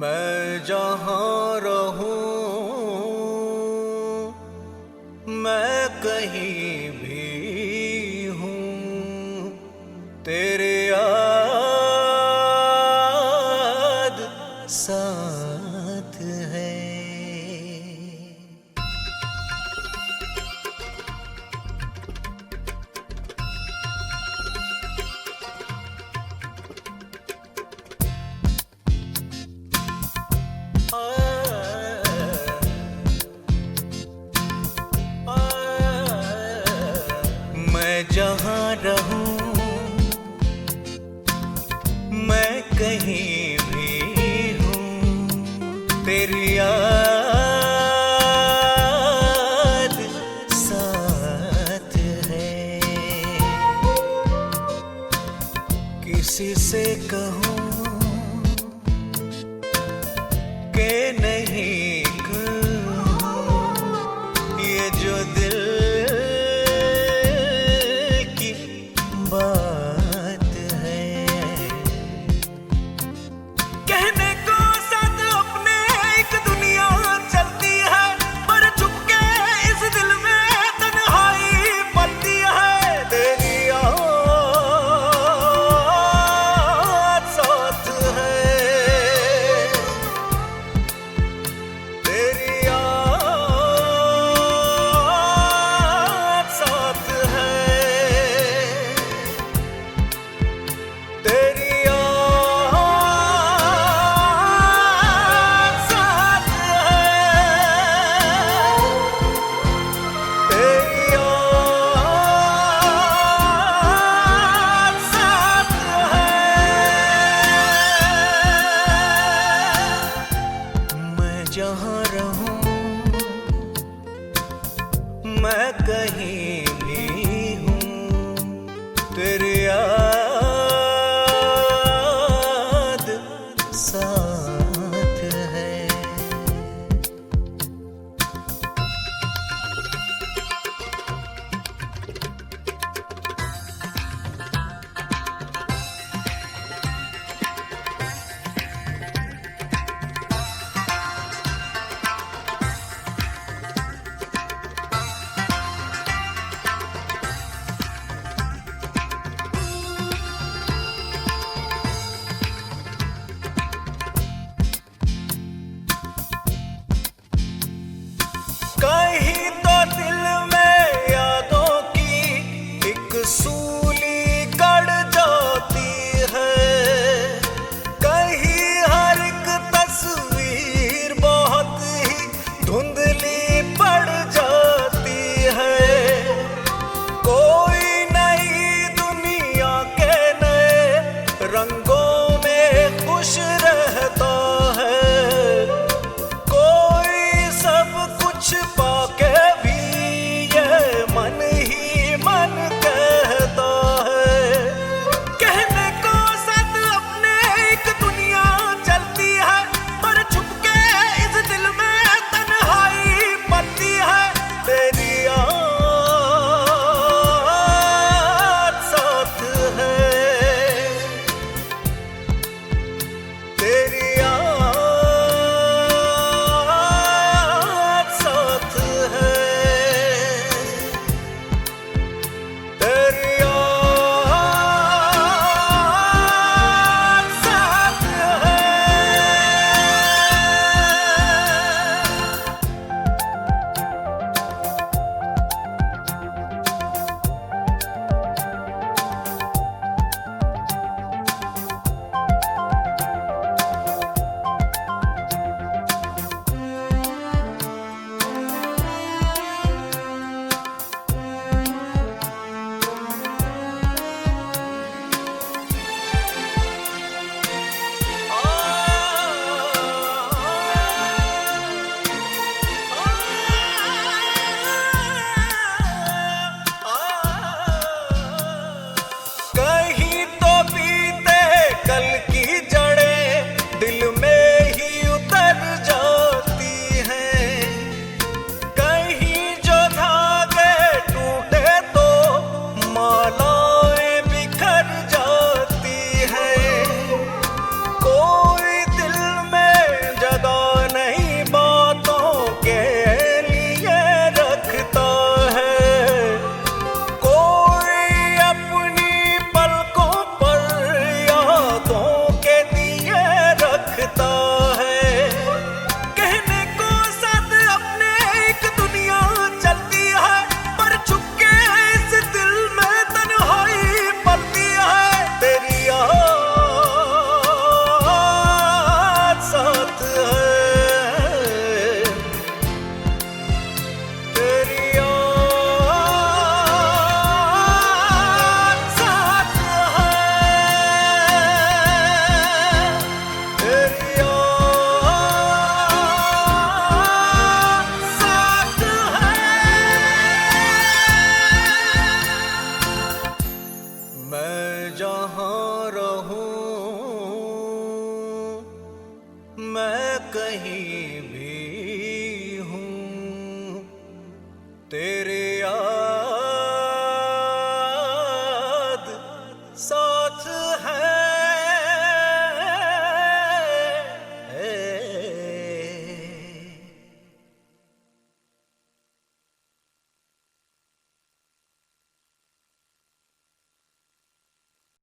मैं जहाँ रहूं, मैं कहीं भी हूँ, तेरे याद साथ है। मैं जहाँ रहूं, मैं कहीं भी हूँ, तेरी याद साथ है। किसी से कहूँ के नहीं कहूँ, ये जो दिल की बात है। कहने को साथ अपने एक दुनिया चलती है, पर चुपके इस दिल में तन्हाई पलती है। तेरी याद साथ है, तेरी याद साथ है, तेरी याद साथ है, तेरी याद साथ है। मैं जहाँ रहूं, मैं कहीं भी हूँ, तेरी याद साथ है। कहीं भी